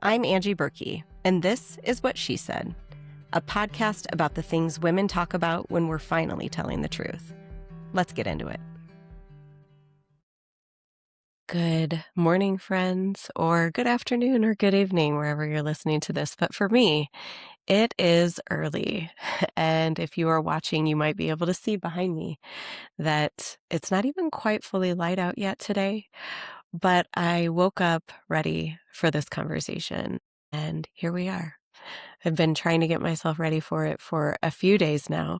I'm Angie Berkey, and this is What She Said, a podcast about the things women talk about when we're finally telling the truth. Let's get into it. Good morning, friends, or good afternoon or good evening, wherever you're listening to this. But for me, it is early. And if you are watching, you might be able to see behind me that it's not even quite fully light out yet today. But I woke up ready for this conversation, and here we are. I've been trying to get myself ready for it for a few days now,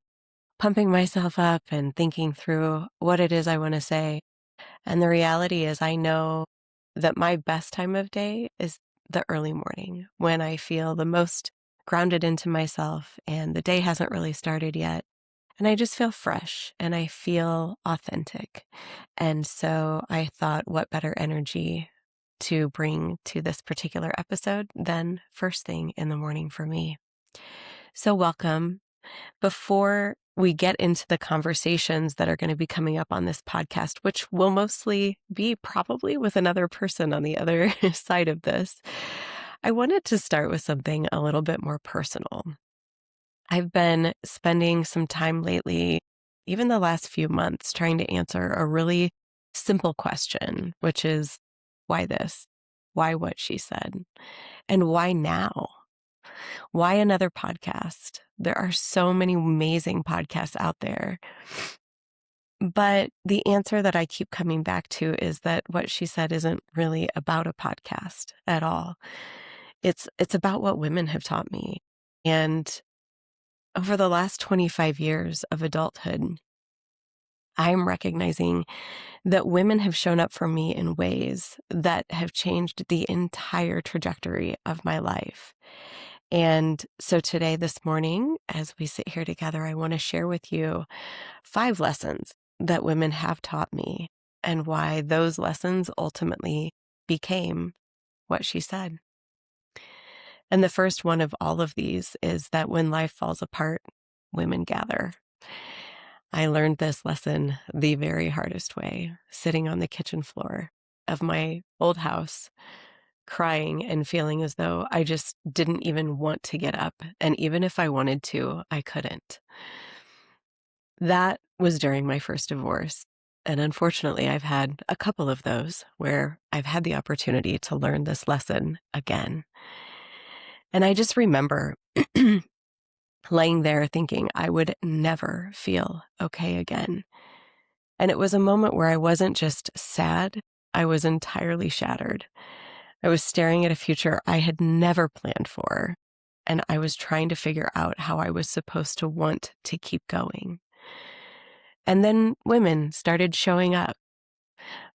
pumping myself up and thinking through what it is I want to say. And the reality is, I know that my best time of day is the early morning when I feel the most grounded into myself and the day hasn't really started yet. And I just feel fresh and I feel authentic. And so I thought, what better energy to bring to this particular episode than first thing in the morning for me. So welcome. Before we get into the conversations that are going to be coming up on this podcast, which will mostly be probably with another person on the other side of this, I wanted to start with something a little bit more personal. I've been spending some time lately, even the last few months, trying to answer a really simple question, which is why this? Why what she said? And why now? Why another podcast? There are so many amazing podcasts out there. But the answer that I keep coming back to is that what she said isn't really about a podcast at all. It's about what women have taught me. And over the last 25 years of adulthood, I'm recognizing that women have shown up for me in ways that have changed the entire trajectory of my life. And so today, this morning, as we sit here together, I want to share with you 5 lessons that women have taught me and why those lessons ultimately became what she said. And the first one of all of these is that when life falls apart, women gather. I learned this lesson the very hardest way, sitting on the kitchen floor of my old house, crying and feeling as though I just didn't even want to get up. And even if I wanted to, I couldn't. That was during my first divorce. And unfortunately, I've had a couple of those where I've had the opportunity to learn this lesson again. And I just remember laying there thinking I would never feel okay again. And it was a moment where I wasn't just sad, I was entirely shattered. I was staring at a future I had never planned for, and I was trying to figure out how I was supposed to want to keep going. And then women started showing up,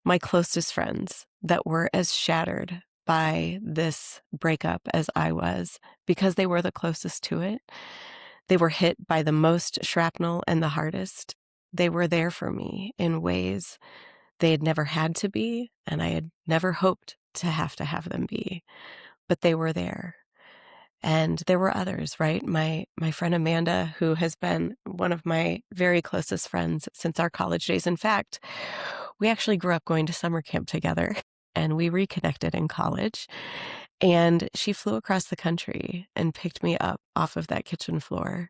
my closest friends that were as shattered by this breakup as I was, because they were the closest to it. They were hit by the most shrapnel and the hardest. They were there for me in ways they had never had to be, and I had never hoped to have them be, but they were there. And there were others, right? My friend Amanda, who has been one of my very closest friends since our college days. In fact, we actually grew up going to summer camp together, and we reconnected in college. And she flew across the country and picked me up off of that kitchen floor.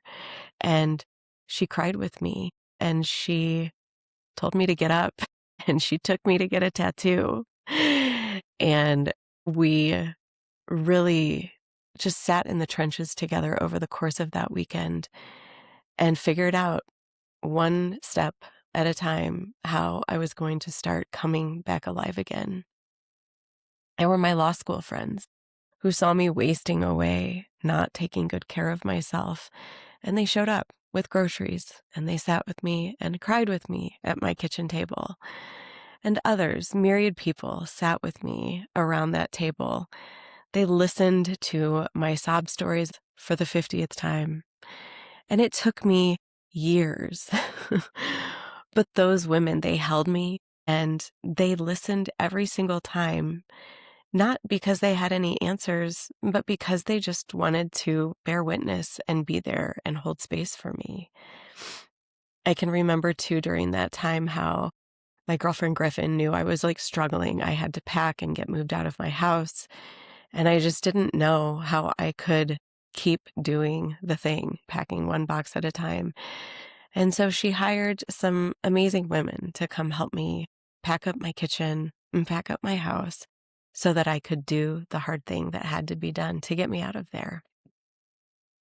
And she cried with me, and she told me to get up, and she took me to get a tattoo. And we really just sat in the trenches together over the course of that weekend and figured out one step at a time how I was going to start coming back alive again. There were my law school friends who saw me wasting away, not taking good care of myself, and they showed up with groceries, and they sat with me and cried with me at my kitchen table. And others, myriad people, sat with me around that table. They listened to my sob stories for the 50th time. And it took me years. But those women, they held me and they listened every single time, not because they had any answers, but because they just wanted to bear witness and be there and hold space for me. I can remember too during that time how my girlfriend Griffin knew I was like struggling. I had to pack and get moved out of my house. And I just didn't know how I could keep doing the thing, packing one box at a time. And so she hired some amazing women to come help me pack up my kitchen and pack up my house so that I could do the hard thing that had to be done to get me out of there.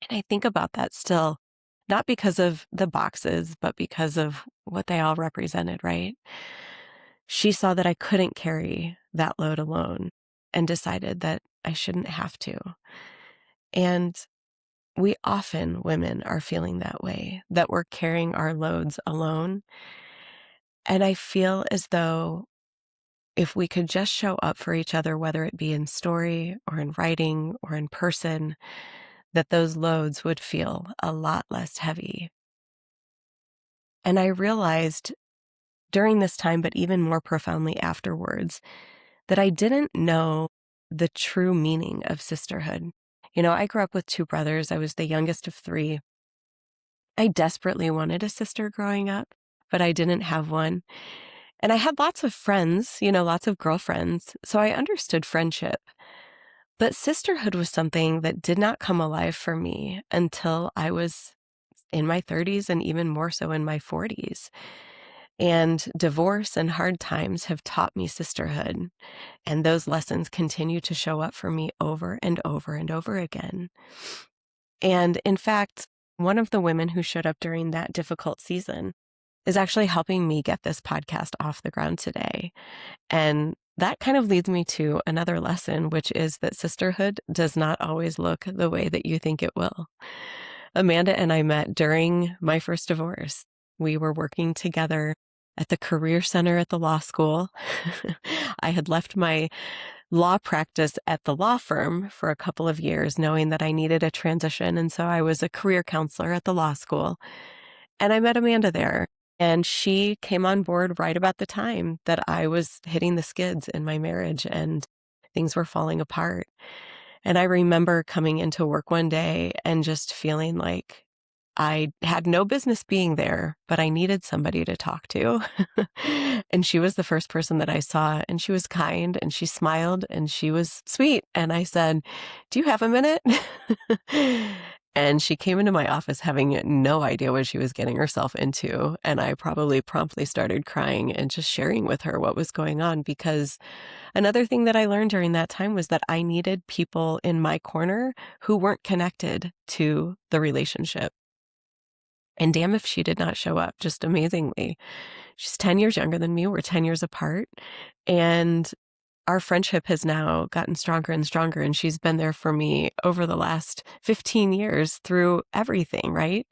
And I think about that still, not because of the boxes, but because of what they all represented, right? She saw that I couldn't carry that load alone and decided that I shouldn't have to. And we often, women, are feeling that way, that we're carrying our loads alone. And I feel as though if we could just show up for each other, whether it be in story or in writing or in person, that those loads would feel a lot less heavy. And I realized during this time, but even more profoundly afterwards, that I didn't know the true meaning of sisterhood. I grew up with two brothers. I was the youngest of three. I desperately wanted a sister growing up, but I didn't have one. And I had lots of friends, lots of girlfriends. So I understood friendship. But sisterhood was something that did not come alive for me until I was in my 30s and even more so in my 40s. And divorce and hard times have taught me sisterhood. And those lessons continue to show up for me over and over and over again. And in fact, one of the women who showed up during that difficult season is actually helping me get this podcast off the ground today. And that kind of leads me to another lesson, which is that sisterhood does not always look the way that you think it will. Amanda and I met during my first divorce. We were working together at the career center at the law school. I had left my law practice at the law firm for a couple of years, knowing that I needed a transition. And so I was a career counselor at the law school. And I met Amanda there. And she came on board right about the time that I was hitting the skids in my marriage and things were falling apart. And I remember coming into work one day and just feeling like I had no business being there, but I needed somebody to talk to. And she was the first person that I saw, and she was kind and she smiled and she was sweet. And I said, "Do you have a minute?" And she came into my office having no idea what she was getting herself into. And I probably promptly started crying and just sharing with her what was going on, because another thing that I learned during that time was that I needed people in my corner who weren't connected to the relationship. And damn if she did not show up, just amazingly. She's 10 years younger than me. We're 10 years apart. And our friendship has now gotten stronger and stronger. And she's been there for me over the last 15 years through everything, right?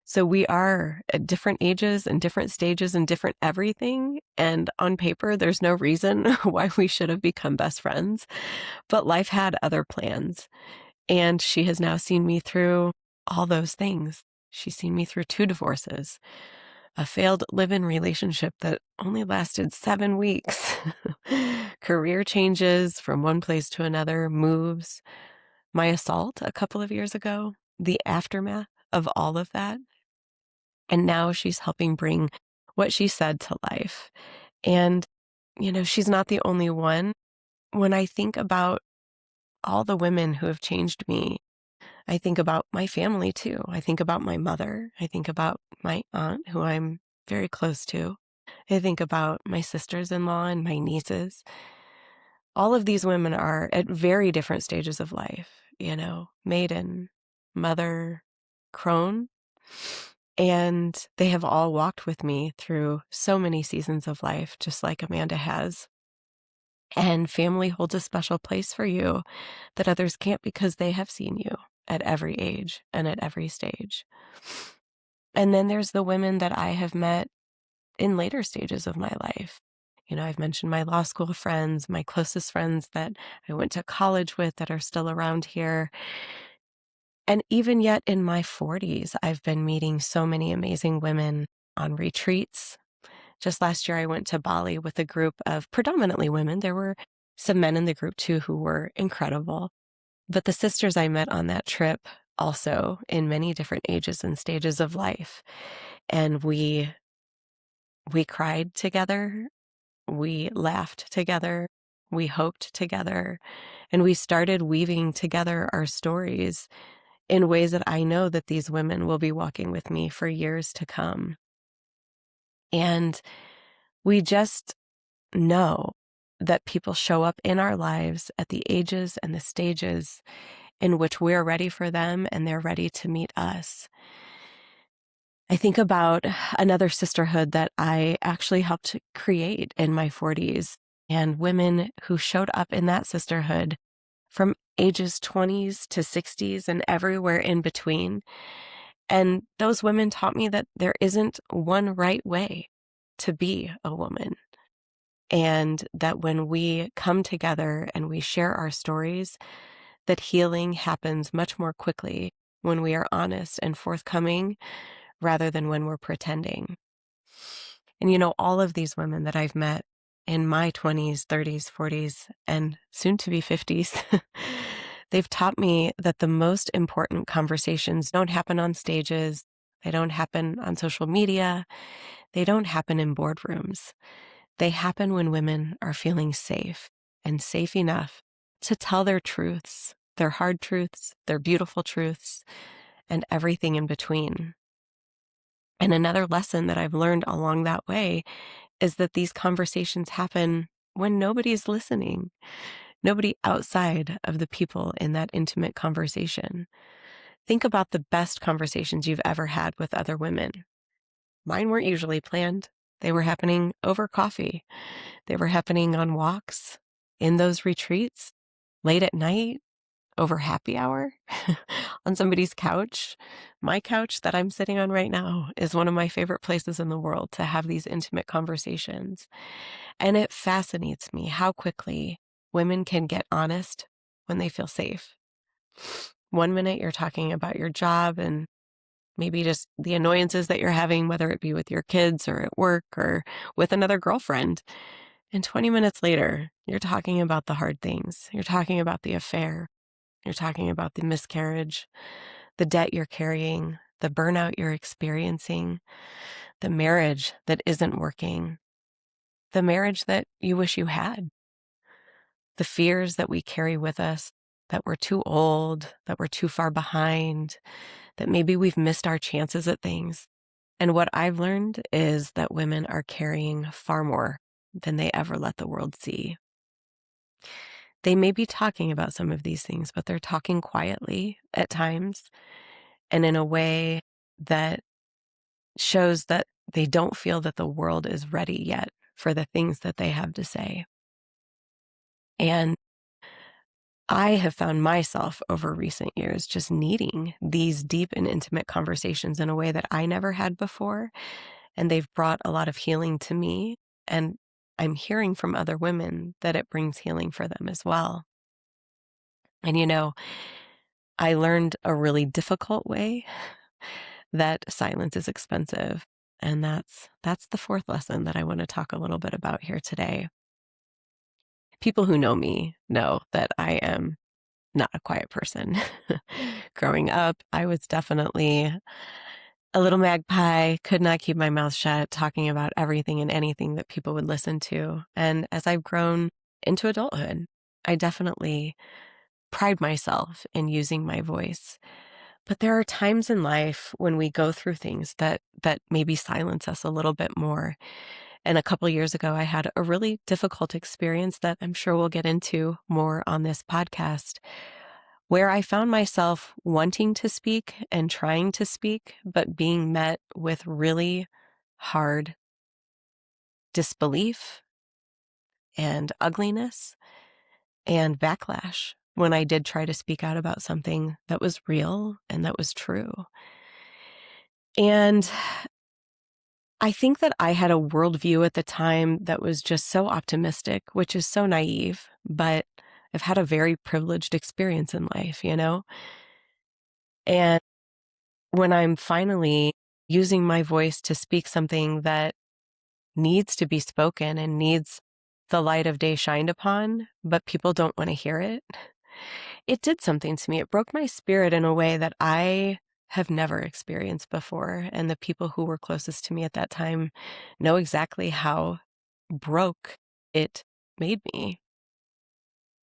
So we are at different ages and different stages and different everything. And on paper, there's no reason why we should have become best friends. But life had other plans. And she has now seen me through all those things. She's seen me through 2 divorces, a failed live-in relationship that only lasted 7 weeks, career changes from one place to another, moves, my assault a couple of years ago, the aftermath of all of that. And now she's helping bring what she said to life. And, she's not the only one. When I think about all the women who have changed me, I think about my family too. I think about my mother. I think about my aunt, who I'm very close to. I think about my sisters-in-law and my nieces. All of these women are at very different stages of life, maiden, mother, crone. And they have all walked with me through so many seasons of life, just like Amanda has. And family holds a special place for you that others can't, because they have seen you at every age and at every stage. And then there's the women that I have met in later stages of my life. I've mentioned my law school friends, my closest friends that I went to college with that are still around here. And even yet in my 40s, I've been meeting so many amazing women on retreats. Just last year, I went to Bali with a group of predominantly women. There were some men in the group too who were incredible. But the sisters I met on that trip also in many different ages and stages of life. And we cried together. We laughed together. we hoped together, and we started weaving together our stories in ways that I know that these women will be walking with me for years to come. And we just know that people show up in our lives at the ages and the stages in which we're ready for them and they're ready to meet us. I think about another sisterhood that I actually helped create in my 40s, and women who showed up in that sisterhood from ages 20s to 60s and everywhere in between. And those women taught me that there isn't one right way to be a woman. And that when we come together and we share our stories, that healing happens much more quickly when we are honest and forthcoming rather than when we're pretending. And all of these women that I've met in my 20s, 30s, 40s, and soon to be 50s, they've taught me that the most important conversations don't happen on stages, they don't happen on social media, they don't happen in boardrooms. They happen when women are feeling safe and safe enough to tell their truths, their hard truths, their beautiful truths, and everything in between. And another lesson that I've learned along that way is that these conversations happen when nobody's listening, nobody outside of the people in that intimate conversation. Think about the best conversations you've ever had with other women. Mine weren't usually planned. They were happening over coffee. They were happening on walks, in those retreats, late at night, over happy hour, on somebody's couch. My couch that I'm sitting on right now is one of my favorite places in the world to have these intimate conversations. And it fascinates me how quickly women can get honest when they feel safe. One minute you're talking about your job and maybe just the annoyances that you're having, whether it be with your kids or at work or with another girlfriend. And 20 minutes later, you're talking about the hard things. You're talking about the affair. You're talking about the miscarriage, the debt you're carrying, the burnout you're experiencing, the marriage that isn't working, the marriage that you wish you had, the fears that we carry with us, that we're too old, that we're too far behind, that maybe we've missed our chances at things. And what I've learned is that women are carrying far more than they ever let the world see. They may be talking about some of these things, but they're talking quietly at times and in a way that shows that they don't feel that the world is ready yet for the things that they have to say. And I have found myself over recent years just needing these deep and intimate conversations in a way that I never had before. And they've brought a lot of healing to me. And I'm hearing from other women that it brings healing for them as well. And I learned a really difficult way that silence is expensive. And that's the fourth lesson that I want to talk a little bit about here today. People who know me know that I am not a quiet person. Growing up, I was definitely a little magpie, could not keep my mouth shut, talking about everything and anything that people would listen to. And as I've grown into adulthood, I definitely pride myself in using my voice. But there are times in life when we go through things that maybe silence us a little bit more. And a couple years ago, I had a really difficult experience that I'm sure we'll get into more on this podcast, where I found myself wanting to speak and trying to speak, but being met with really hard disbelief and ugliness and backlash when I did try to speak out about something that was real and that was true. And I think that I had a worldview at the time that was just so optimistic, which is so naive, but I've had a very privileged experience in life. And when I'm finally using my voice to speak something that needs to be spoken and needs the light of day shined upon, but people don't want to hear it, it did something to me. It broke my spirit in a way that I have never experienced before. And the people who were closest to me at that time know exactly how broke it made me.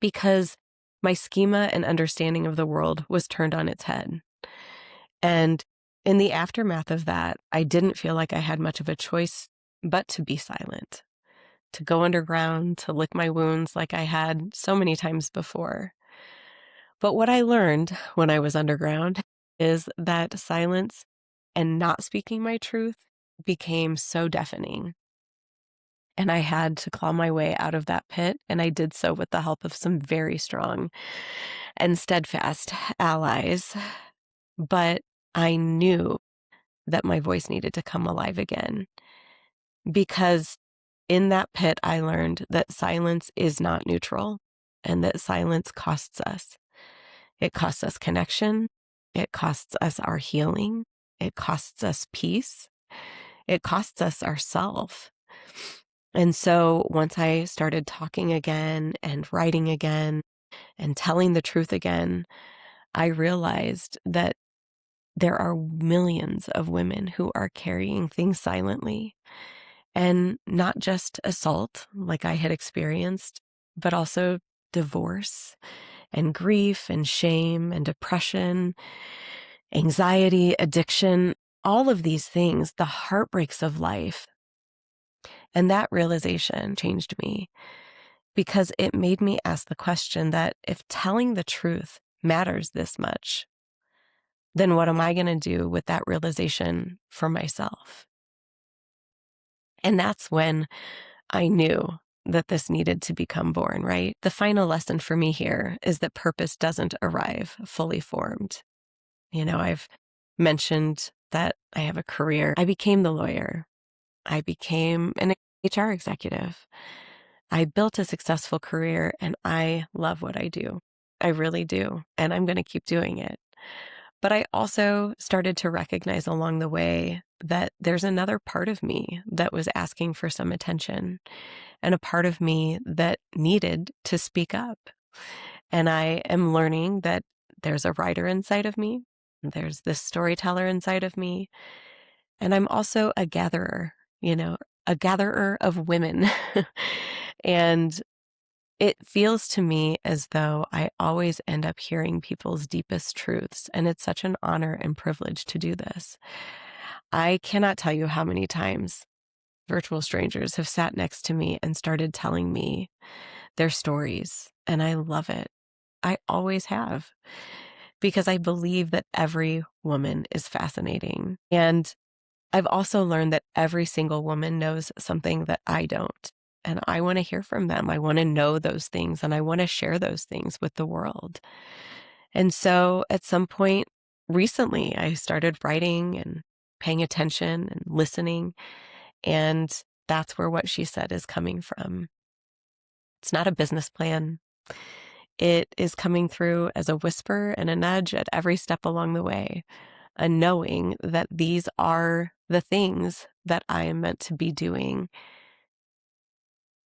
because my schema and understanding of the world was turned on its head. And in the aftermath of that, I didn't feel like I had much of a choice but to be silent, to go underground, to lick my wounds like I had so many times before. But what I learned when I was underground is that silence and not speaking my truth became so deafening. And I had to claw my way out of that pit, and I did so with the help of some very strong and steadfast allies. But I knew that my voice needed to come alive again, because in that pit, I learned that silence is not neutral and that silence costs us. It costs us connection. It costs us our healing. It costs us peace. It costs us ourself. And so once I started talking again and writing again and telling the truth again, I realized that there are millions of women who are carrying things silently, and not just assault like I had experienced, but also divorce and grief and shame and depression, anxiety, addiction, all of these things, the heartbreaks of life. And that realization changed me, because it made me ask the question that if telling the truth matters this much, then what am I going to do with that realization for myself? And that's when I knew that this needed to become born, right? The final lesson for me here is that purpose doesn't arrive fully formed. I've mentioned that I have a career. I became the lawyer. I became an HR executive. I built a successful career, and I love what I do. I really do. And I'm going to keep doing it. But I also started to recognize along the way that there's another part of me that was asking for some attention, and a part of me that needed to speak up. And I am learning that there's a writer inside of me. There's this storyteller inside of me. And I'm also a gatherer, a gatherer of women. And it feels to me as though I always end up hearing people's deepest truths, and it's such an honor and privilege to do this. I cannot tell you how many times virtual strangers have sat next to me and started telling me their stories, and I love it. I always have, because I believe that every woman is fascinating. And I've also learned that every single woman knows something that I don't. And I want to hear from them. I want to know those things, and I want to share those things with the world. And so at some point recently, I started writing and paying attention and listening. And that's where What She Said is coming from. It's not a business plan. It is coming through as a whisper and a nudge at every step along the way, a knowing that these are the things that I am meant to be doing.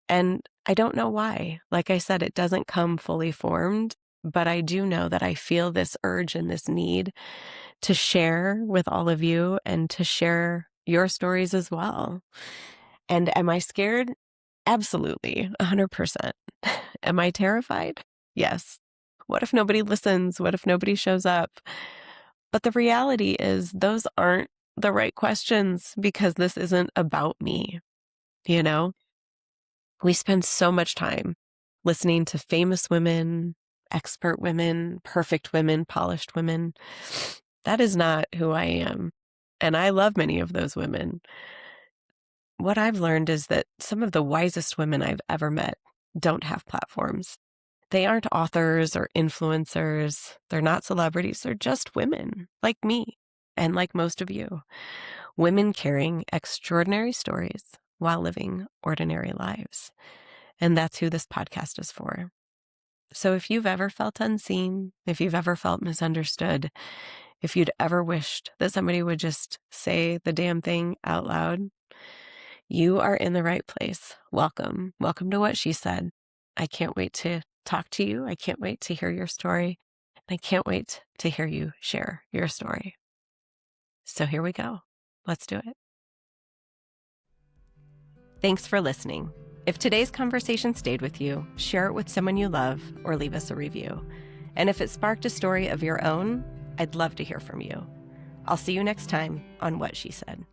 And I don't know why. Like I said, it doesn't come fully formed, but I do know that I feel this urge and this need to share with all of you and to share your stories as well. And am I scared? Absolutely, 100%. Am I terrified? Yes. What if nobody listens? What if nobody shows up? But the reality is those aren't the right questions, because this isn't about me, you know? We spend so much time listening to famous women, expert women, perfect women, polished women. That is not who I am. And I love many of those women. What I've learned is that some of the wisest women I've ever met don't have platforms. They aren't authors or influencers. They're not celebrities. They're just women like me and like most of you. Women carrying extraordinary stories while living ordinary lives. And that's who this podcast is for. So if you've ever felt unseen, if you've ever felt misunderstood, if you'd ever wished that somebody would just say the damn thing out loud, you are in the right place. Welcome. Welcome to What She Said. I can't wait to talk to you. I can't wait to hear your story. And I can't wait to hear you share your story. So here we go. Let's do it. Thanks for listening. If today's conversation stayed with you, share it with someone you love or leave us a review. And if it sparked a story of your own, I'd love to hear from you. I'll see you next time on What She Said.